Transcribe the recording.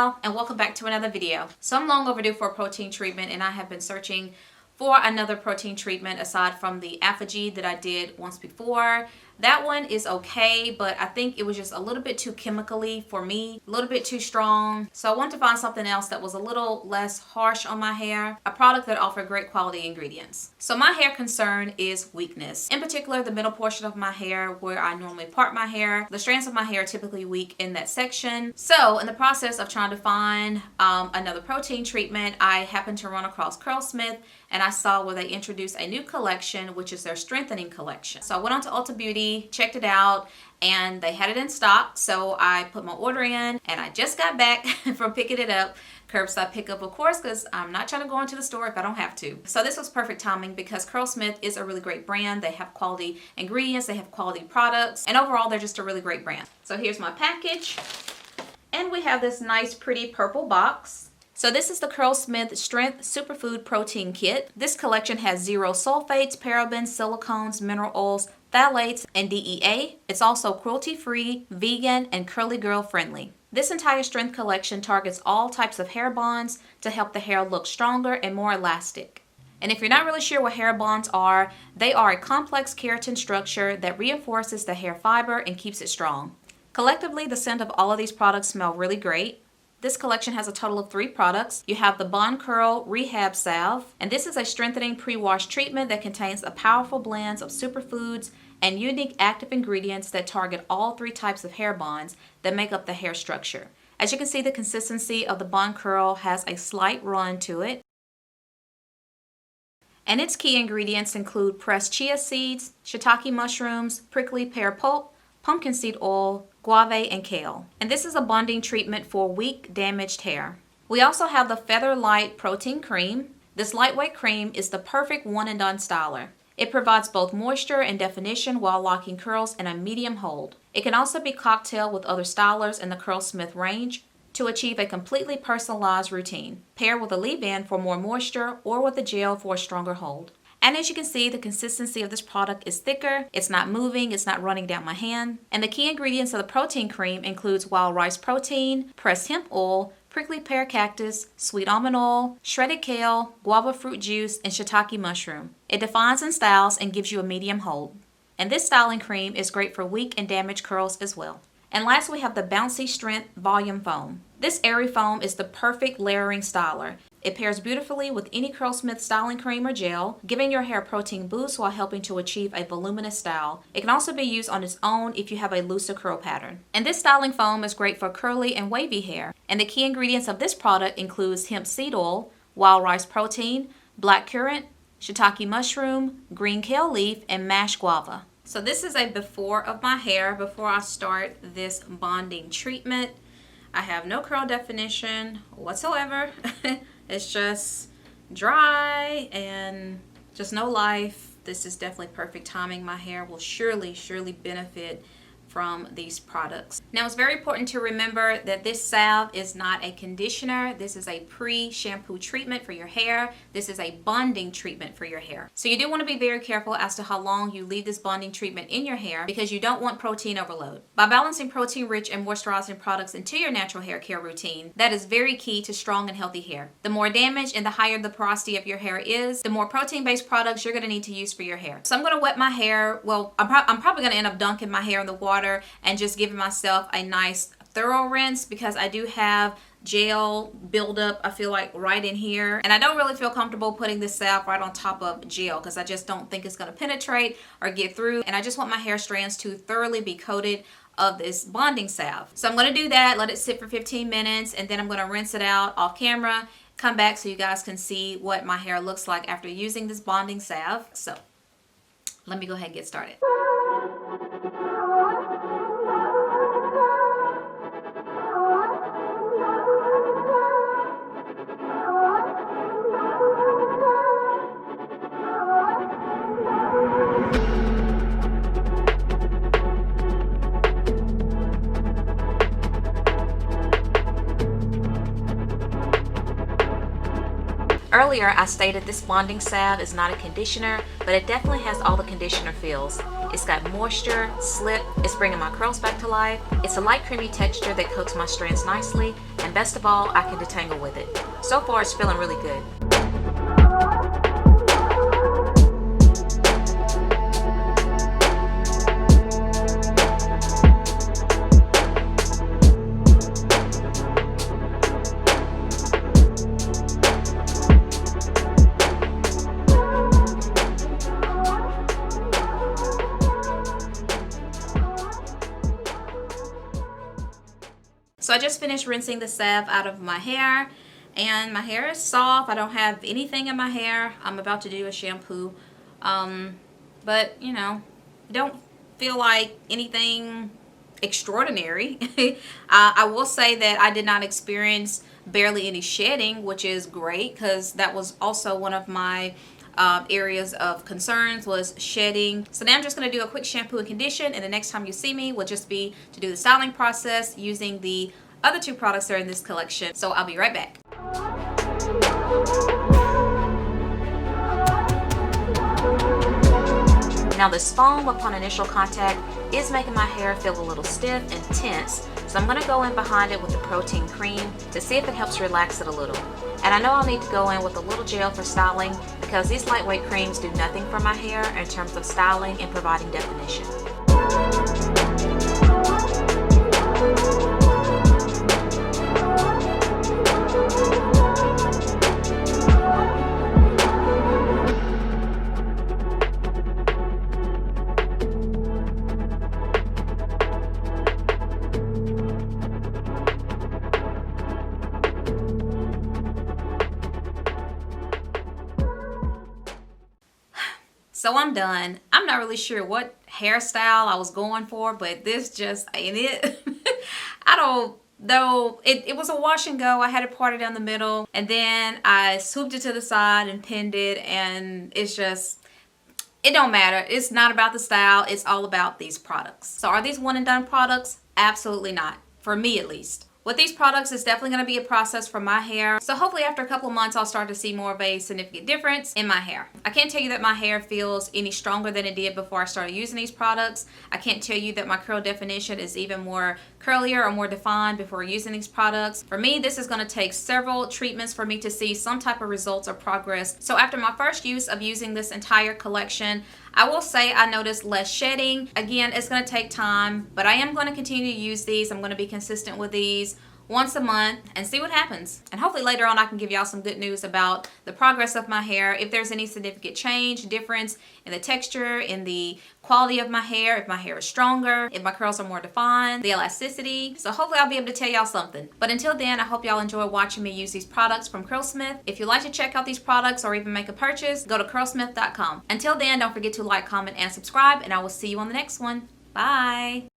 y'all, and welcome back to another video. So I'm long overdue for a protein treatment, and I have been searching for another protein treatment aside from the Apogee that I did once before. That one is okay, but I think it was just a little bit too chemically for me, a little bit too strong. So I wanted to find something else that was a little less harsh on my hair, a product that offered great quality ingredients. So my hair concern is weakness. In particular, the middle portion of my hair where I normally part my hair. The strands of my hair are typically weak in that section. So in the process of trying to find another protein treatment, I happened to run across Curlsmith, and I saw where they introduced a new collection, which is their strengthening collection. So I went on to Ulta Beauty, checked it out, and they had it in stock. So I put my order in, and I just got back from picking it up. Curbside pickup, of course, because I'm not trying to go into the store if I don't have to. So this was perfect timing because Curlsmith is a really great brand. They have quality ingredients, they have quality products, and overall they're just a really great brand. So here's my package, and we have this nice pretty purple box. So this is the Curlsmith Strength Superfood Protein Kit. This collection has 0 sulfates, parabens, silicones, mineral oils, phthalates, and DEA. It's also cruelty-free, vegan, and curly girl friendly. This entire strength collection targets all types of hair bonds to help the hair look stronger and more elastic. And if you're not really sure what hair bonds are, they are a complex keratin structure that reinforces the hair fiber and keeps it strong. Collectively, the scent of all of these products smell really great. This collection has a total of 3 products. You have the Curl Rehab Salve, and this is a strengthening pre-wash treatment that contains a powerful blend of superfoods and unique active ingredients that target all 3 types of hair bonds that make up the hair structure. As you can see, the consistency of the Curl has a slight run to it. And its key ingredients include pressed chia seeds, shiitake mushrooms, prickly pear pulp, pumpkin seed oil, guave, and kale. And this is a bonding treatment for weak, damaged hair. We also have the Feather Light Protein Cream. This lightweight cream is the perfect one-and-done styler. It provides both moisture and definition while locking curls in a medium hold. It can also be cocktailed with other stylers in the Curlsmith range to achieve a completely personalized routine. Pair with a leave-in for more moisture or with a gel for a stronger hold. And as you can see, the consistency of this product is thicker, it's not moving, it's not running down my hand. And the key ingredients of the protein cream includes wild rice protein, pressed hemp oil, prickly pear cactus, sweet almond oil, shredded kale, guava fruit juice, and shiitake mushroom. It defines and styles and gives you a medium hold. And this styling cream is great for weak and damaged curls as well. And last, we have the Bouncy Strength Volume Foam. This airy foam is the perfect layering styler. It pairs beautifully with any Curlsmith styling cream or gel, giving your hair a protein boost while helping to achieve a voluminous style. It can also be used on its own if you have a looser curl pattern. And this styling foam is great for curly and wavy hair. And the key ingredients of this product includes hemp seed oil, wild rice protein, black currant, shiitake mushroom, green kale leaf, and mashed guava. So this is a before of my hair before I start this bonding treatment. I have no curl definition whatsoever. It's just dry and just no life. This is definitely perfect timing. My hair will surely benefit from these products. Now, it's very important to remember that this salve is not a conditioner. This is a pre-shampoo treatment for your hair. This is a bonding treatment for your hair. So you do want to be very careful as to how long you leave this bonding treatment in your hair because you don't want protein overload. By balancing protein-rich and moisturizing products into your natural hair care routine, that is very key to strong and healthy hair. The more damaged and the higher the porosity of your hair is, the more protein-based products you're going to need to use for your hair. So I'm going to wet my hair. Well, I'm probably going to end up dunking my hair in the water and just giving myself a nice thorough rinse because I do have gel buildup, I feel like, right in here. And I don't really feel comfortable putting this salve right on top of gel because I just don't think it's going to penetrate or get through. And I just want my hair strands to thoroughly be coated of this bonding salve. So I'm going to do that, let it sit for 15 minutes, and then I'm going to rinse it out off camera, come back so you guys can see what my hair looks like after using this bonding salve. So let me go ahead and get started. Earlier, I stated this bonding salve is not a conditioner, but it definitely has all the conditioner feels. It's got moisture, slip, it's bringing my curls back to life. It's a light creamy texture that coats my strands nicely, and best of all, I can detangle with it. So far, it's feeling really good. So I just finished rinsing the salve out of my hair, and my hair is soft. I don't have anything in my hair. I'm about to do a shampoo, but you know, don't feel like anything extraordinary. I will say that I did not experience barely any shedding, which is great because that was also one of my areas of concerns was shedding. So now I'm just going to do a quick shampoo and condition, and the next time you see me will just be to do the styling process using the other two products that are in this collection. So I'll be right back. Now this foam upon initial contact is making my hair feel a little stiff and tense, so I'm going to go in behind it with the protein cream to see if it helps relax it a little. And I know I'll need to go in with a little gel for styling because these lightweight creams do nothing for my hair in terms of styling and providing definition. So I'm done. I'm not really sure what hairstyle I was going for, but this just ain't it. I don't know. It was a wash and go. I had it parted down the middle, and then I swooped it to the side and pinned it, and it's just, it don't matter. It's not about the style. It's all about these products. So are these one and done products? Absolutely not. For me at least. With these products, it's definitely going to be a process for my hair. So hopefully after a couple of months, I'll start to see more of a significant difference in my hair. I can't tell you that my hair feels any stronger than it did before I started using these products. I can't tell you that my curl definition is even more curlier or more defined before using these products. For me, this is going to take several treatments for me to see some type of results or progress. So after my first use of using this entire collection, I will say I noticed less shedding. Again, it's going to take time, but I am going to continue to use these. I'm going to be consistent with these once a month and see what happens. And hopefully later on I can give y'all some good news about the progress of my hair, if there's any significant change, difference in the texture, in the quality of my hair, if my hair is stronger, if my curls are more defined, the elasticity. So hopefully I'll be able to tell y'all something. But until then, I hope y'all enjoy watching me use these products from Curlsmith. If you'd like to check out these products or even make a purchase, go to curlsmith.com. Until then, don't forget to like, comment, and subscribe, and I will see you on the next one. Bye!